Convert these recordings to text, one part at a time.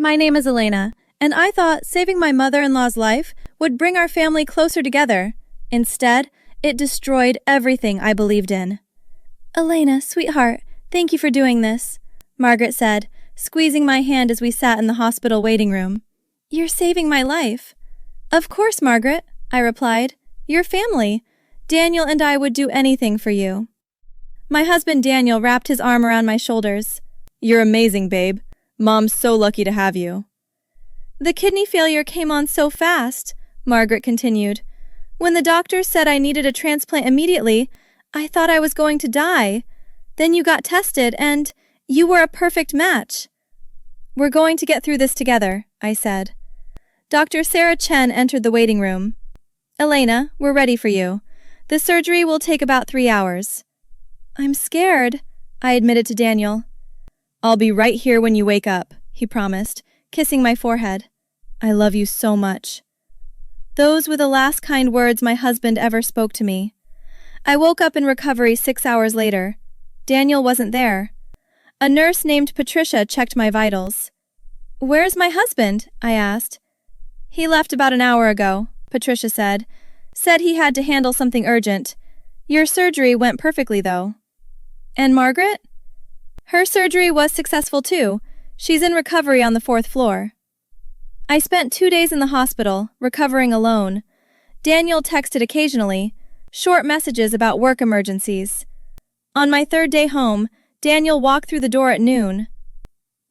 My name is Elena, and I thought saving my mother-in-law's life would bring our family closer together. Instead, it destroyed everything I believed in. Elena, sweetheart, thank you for doing this, Margaret said, squeezing my hand as we sat in the hospital waiting room. You're saving my life. Of course, Margaret, I replied. You're family. Daniel and I would do anything for you. My husband Daniel wrapped his arm around my shoulders. You're amazing, babe. Mom's so lucky to have you. The kidney failure came on so fast, Margaret continued. When the doctor said I needed a transplant immediately, I thought I was going to die. Then you got tested and you were a perfect match. We're going to get through this together, I said. Dr. Sarah Chen entered the waiting room. Elena, we're ready for you. The surgery will take about 3 hours. I'm scared, I admitted to Daniel. I'll be right here when you wake up, he promised, kissing my forehead. I love you so much. Those were the last kind words my husband ever spoke to me. I woke up in recovery 6 hours later. Daniel wasn't there. A nurse named Patricia checked my vitals. Where's my husband? I asked. He left about an hour ago, Patricia said. Said he had to handle something urgent. Your surgery went perfectly, though. And Margaret? Her surgery was successful, too. She's in recovery on the 4th floor. I spent 2 days in the hospital, recovering alone. Daniel texted occasionally, short messages about work emergencies. On my 3rd day home, Daniel walked through the door at noon.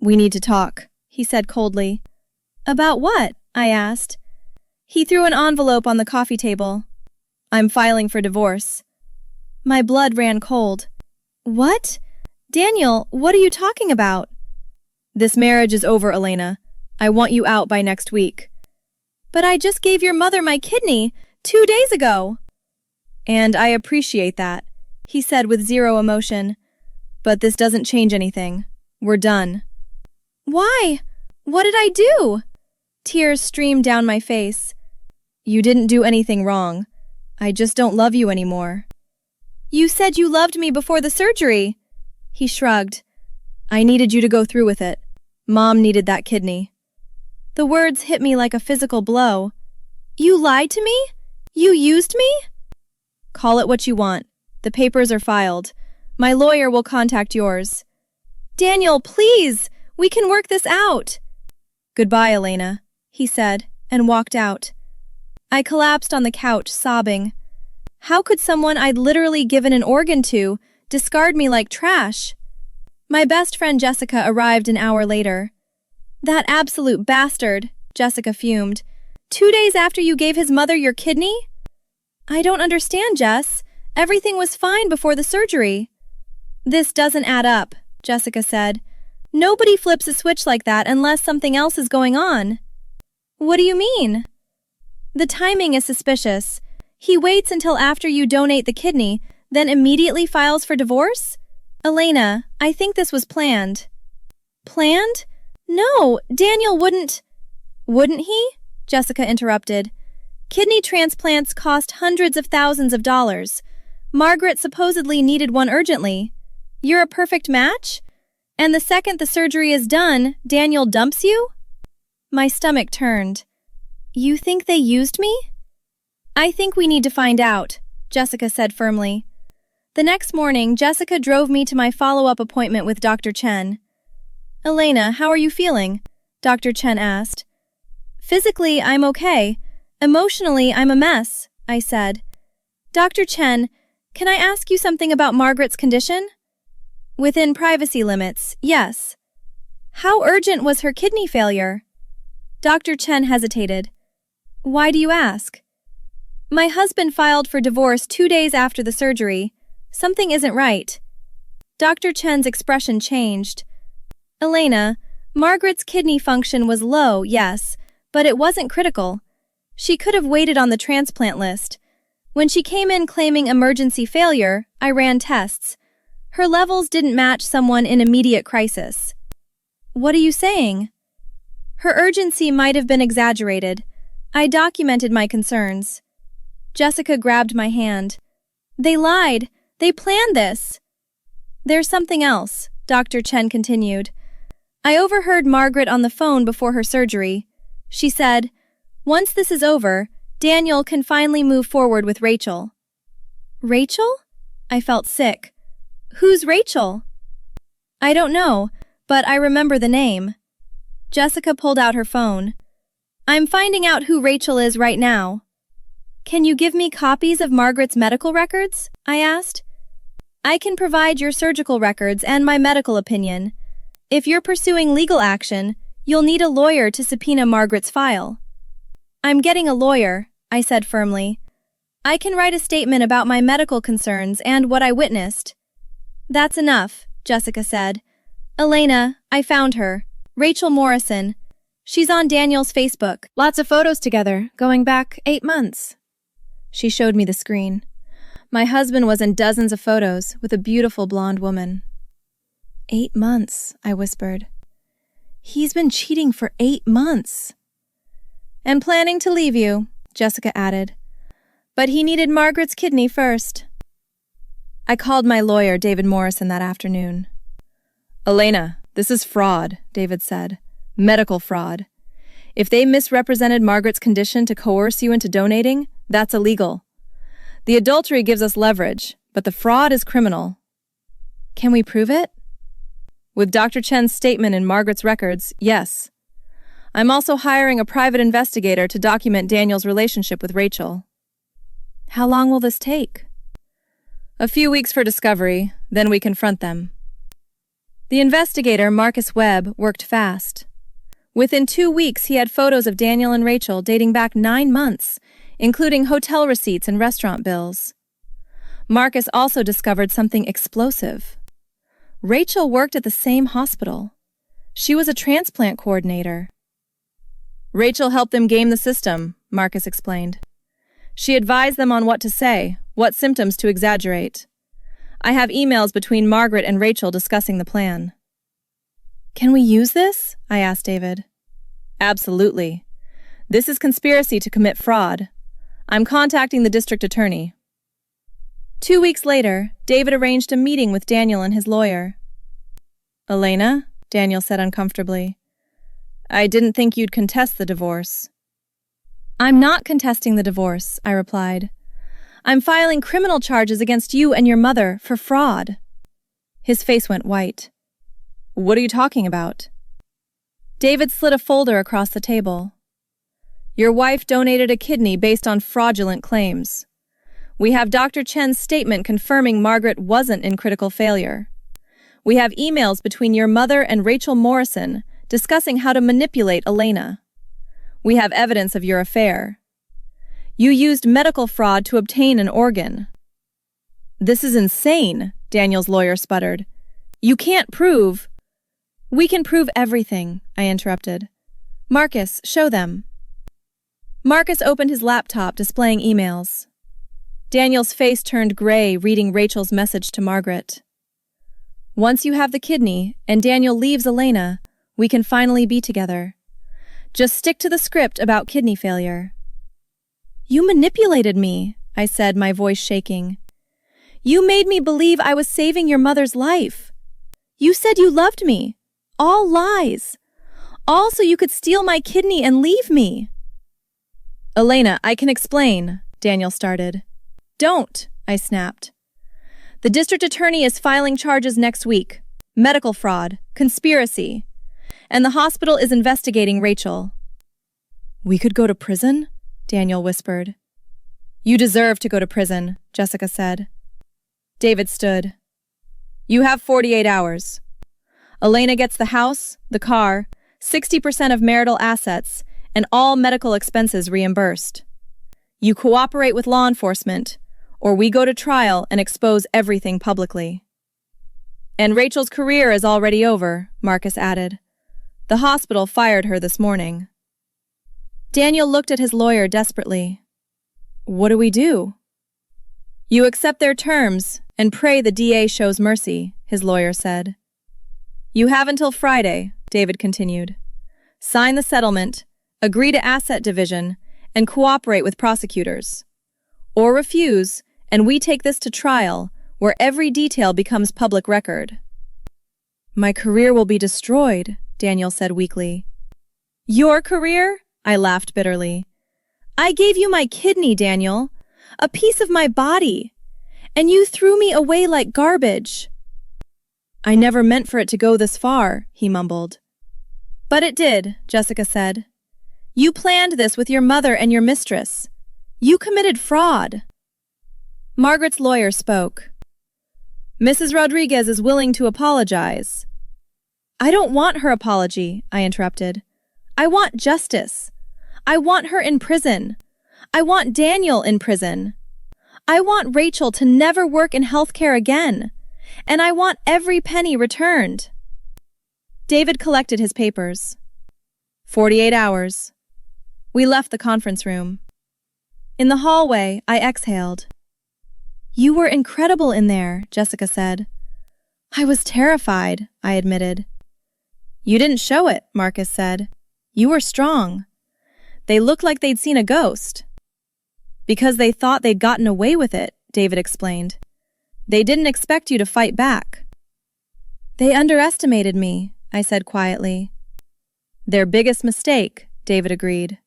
We need to talk, he said coldly. About what? I asked. He threw an envelope on the coffee table. I'm filing for divorce. My blood ran cold. What? Daniel, what are you talking about? This marriage is over, Elena. I want you out by next week. But I just gave your mother my kidney 2 days ago. And I appreciate that, he said with zero emotion. But this doesn't change anything. We're done. Why? What did I do? Tears streamed down my face. You didn't do anything wrong. I just don't love you anymore. You said you loved me before the surgery. He shrugged. I needed you to go through with it. Mom needed that kidney. The words hit me like a physical blow. You lied to me? You used me? Call it what you want. The papers are filed. My lawyer will contact yours. Daniel, please! We can work this out. Goodbye, Elena, he said, and walked out. I collapsed on the couch, sobbing. How could someone I'd literally given an organ to discard me like trash? My best friend Jessica arrived an hour later. That absolute bastard, Jessica fumed. 2 days after you gave his mother your kidney? I don't understand, Jess. Everything was fine before the surgery. This doesn't add up, Jessica said. Nobody flips a switch like that unless something else is going on. What do you mean? The timing is suspicious. He waits until after you donate the kidney, then immediately files for divorce? Elena, I think this was planned. Planned? No, Daniel wouldn't. Wouldn't he? Jessica interrupted. Kidney transplants cost hundreds of thousands of dollars. Margaret supposedly needed one urgently. You're a perfect match? And the second the surgery is done, Daniel dumps you? My stomach turned. You think they used me? I think we need to find out, Jessica said firmly. The next morning, Jessica drove me to my follow-up appointment with Dr. Chen. Elena, how are you feeling? Dr. Chen asked. Physically, I'm okay. Emotionally, I'm a mess, I said. Dr. Chen, can I ask you something about Margaret's condition? Within privacy limits, yes. How urgent was her kidney failure? Dr. Chen hesitated. Why do you ask? My husband filed for divorce 2 days after the surgery. Something isn't right. Dr. Chen's expression changed. Elena, Margaret's kidney function was low, yes, but it wasn't critical. She could have waited on the transplant list. When she came in claiming emergency failure, I ran tests. Her levels didn't match someone in immediate crisis. What are you saying? Her urgency might have been exaggerated. I documented my concerns. Jessica grabbed my hand. They lied. They planned this. There's something else, Dr. Chen continued. I overheard Margaret on the phone before her surgery. She said, "Once this is over, Daniel can finally move forward with Rachel." Rachel? I felt sick. Who's Rachel? I don't know, but I remember the name. Jessica pulled out her phone. I'm finding out who Rachel is right now. Can you give me copies of Margaret's medical records? I asked. I can provide your surgical records and my medical opinion. If you're pursuing legal action, you'll need a lawyer to subpoena Margaret's file. I'm getting a lawyer, I said firmly. I can write a statement about my medical concerns and what I witnessed. That's enough, Jessica said. Elena, I found her. Rachel Morrison. She's on Daniel's Facebook. Lots of photos together, going back 8 months. She showed me the screen. My husband was in dozens of photos with a beautiful blonde woman. 8 months, I whispered. He's been cheating for 8 months. And planning to leave you, Jessica added. But he needed Margaret's kidney first. I called my lawyer, David Morrison, that afternoon. Elena, this is fraud, David said. Medical fraud. If they misrepresented Margaret's condition to coerce you into donating, that's illegal. The adultery gives us leverage, but the fraud is criminal. Can we prove it? With Dr. Chen's statement in Margaret's records, yes. I'm also hiring a private investigator to document Daniel's relationship with Rachel. How long will this take? A few weeks for discovery, then we confront them. The investigator, Marcus Webb, worked fast. Within 2 weeks, he had photos of Daniel and Rachel dating back 9 months, including hotel receipts and restaurant bills. Marcus also discovered something explosive. Rachel worked at the same hospital. She was a transplant coordinator. Rachel helped them game the system, Marcus explained. She advised them on what to say, what symptoms to exaggerate. I have emails between Margaret and Rachel discussing the plan. Can we use this? I asked David. Absolutely. This is conspiracy to commit fraud. I'm contacting the district attorney. 2 weeks later, David arranged a meeting with Daniel and his lawyer. Elena, Daniel said uncomfortably, I didn't think you'd contest the divorce. I'm not contesting the divorce, I replied. I'm filing criminal charges against you and your mother for fraud. His face went white. What are you talking about? David slid a folder across the table. Your wife donated a kidney based on fraudulent claims. We have Dr. Chen's statement confirming Margaret wasn't in critical failure. We have emails between your mother and Rachel Morrison discussing how to manipulate Elena. We have evidence of your affair. You used medical fraud to obtain an organ. This is insane, Daniel's lawyer sputtered. You can't prove. We can prove everything, I interrupted. Marcus, show them. Marcus opened his laptop, displaying emails. Daniel's face turned gray, reading Rachel's message to Margaret. Once you have the kidney, and Daniel leaves Elena, we can finally be together. Just stick to the script about kidney failure. You manipulated me, I said, my voice shaking. You made me believe I was saving your mother's life. You said you loved me. All lies. All so you could steal my kidney and leave me. Elena, I can explain, Daniel started. Don't, I snapped. The district attorney is filing charges next week. Medical fraud, conspiracy. And the hospital is investigating Rachel. We could go to prison? Daniel whispered. You deserve to go to prison, Jessica said. David stood. You have 48 hours. Elena gets the house, the car, 60% of marital assets, and all medical expenses reimbursed. You cooperate with law enforcement, or we go to trial and expose everything publicly. And Rachel's career is already over, Marcus added. The hospital fired her this morning. Daniel looked at his lawyer desperately. What do we do? You accept their terms and pray the DA shows mercy, his lawyer said. You have until Friday, David continued. Sign the settlement, agree to asset division, and cooperate with prosecutors. Or refuse, and we take this to trial, where every detail becomes public record. My career will be destroyed, Daniel said weakly. Your career? I laughed bitterly. I gave you my kidney, Daniel, a piece of my body, and you threw me away like garbage. I never meant for it to go this far, he mumbled. But it did, Jessica said. You planned this with your mother and your mistress. You committed fraud. Margaret's lawyer spoke. Mrs. Rodriguez is willing to apologize. I don't want her apology, I interrupted. I want justice. I want her in prison. I want Daniel in prison. I want Rachel to never work in healthcare again. And I want every penny returned. David collected his papers. 48 hours. We left the conference room. In the hallway, I exhaled. You were incredible in there, Jessica said. I was terrified, I admitted. You didn't show it, Marcus said. You were strong. They looked like they'd seen a ghost. Because they thought they'd gotten away with it, David explained. They didn't expect you to fight back. They underestimated me, I said quietly. Their biggest mistake, David agreed.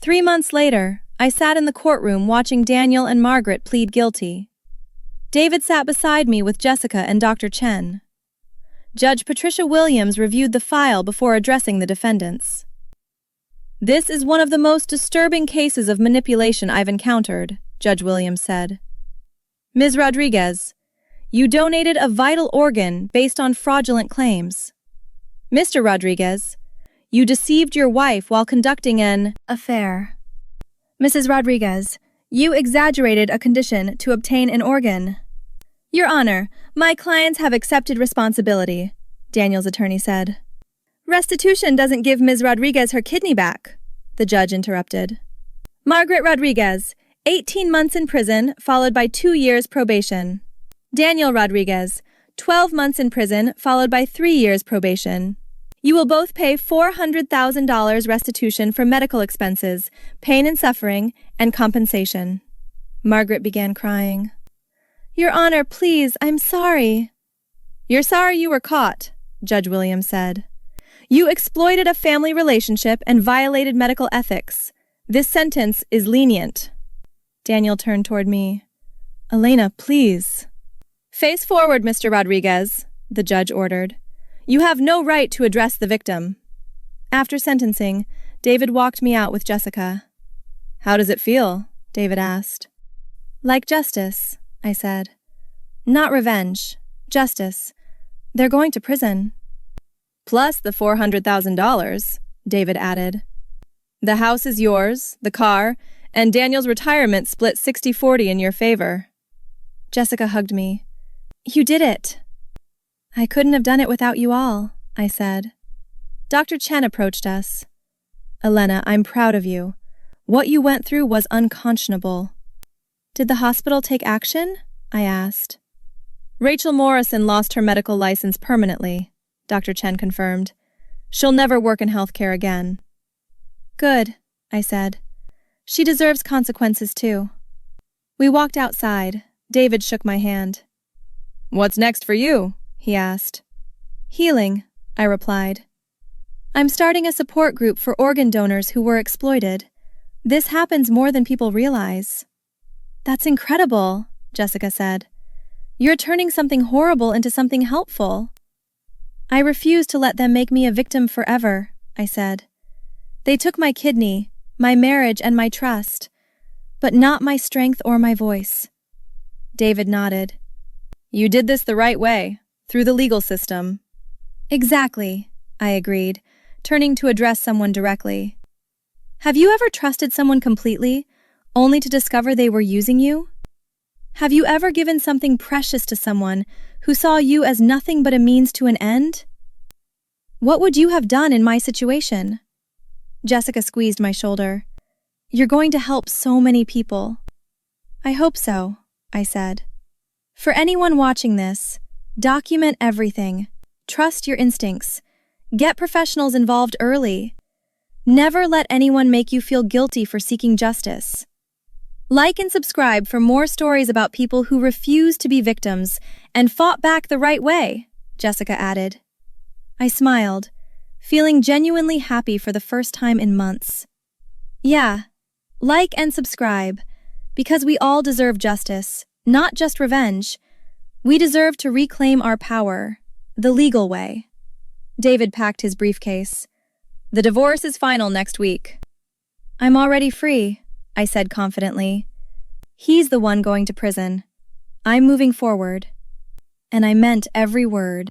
3 months later, I sat in the courtroom watching Daniel and Margaret plead guilty. David sat beside me with Jessica and Dr. Chen. Judge Patricia Williams reviewed the file before addressing the defendants. This is one of the most disturbing cases of manipulation I've encountered, Judge Williams said. Ms. Rodriguez, you donated a vital organ based on fraudulent claims. Mr. Rodriguez, you deceived your wife while conducting an affair. Mrs. Rodriguez, you exaggerated a condition to obtain an organ. Your Honor, my clients have accepted responsibility, Daniel's attorney said. Restitution doesn't give Ms. Rodriguez her kidney back, the judge interrupted. Margaret Rodriguez, 18 months in prison, followed by 2 years probation. Daniel Rodriguez, 12 months in prison, followed by 3 years probation. You will both pay $400,000 restitution for medical expenses, pain and suffering, and compensation. Margaret began crying. Your Honor, please, I'm sorry. You're sorry you were caught, Judge Williams said. You exploited a family relationship and violated medical ethics. This sentence is lenient. Daniel turned toward me. Elena, please. Face forward, Mr. Rodriguez, the judge ordered. You have no right to address the victim. After sentencing, David walked me out with Jessica. How does it feel? David asked. Like justice, I said. Not revenge. Justice. They're going to prison. Plus the $400,000, David added. The house is yours, the car, and Daniel's retirement split 60-40 in your favor. Jessica hugged me. You did it. I couldn't have done it without you all, I said. Dr. Chen approached us. Elena, I'm proud of you. What you went through was unconscionable. Did the hospital take action? I asked. Rachel Morrison lost her medical license permanently, Dr. Chen confirmed. She'll never work in healthcare again. Good, I said. She deserves consequences too. We walked outside. David shook my hand. What's next for you? He asked. Healing, I replied. I'm starting a support group for organ donors who were exploited. This happens more than people realize. That's incredible, Jessica said. You're turning something horrible into something helpful. I refuse to let them make me a victim forever, I said. They took my kidney, my marriage, and my trust, but not my strength or my voice. David nodded. You did this the right way. Through the legal system. Exactly, I agreed, turning to address someone directly. Have you ever trusted someone completely, only to discover they were using you? Have you ever given something precious to someone who saw you as nothing but a means to an end? What would you have done in my situation? Jessica squeezed my shoulder. You're going to help so many people. I hope so, I said. For anyone watching this, document everything. Trust your instincts. Get professionals involved early. Never let anyone make you feel guilty for seeking justice. Like and subscribe for more stories about people who refused to be victims and fought back the right way, Jessica added. I smiled. feeling genuinely happy for the first time in months. Yeah, like and subscribe, because we all deserve justice, not just revenge. We deserve to reclaim our power, the legal way. David packed his briefcase. The divorce is final next week. I'm already free, I said confidently. He's the one going to prison. I'm moving forward. And I meant every word.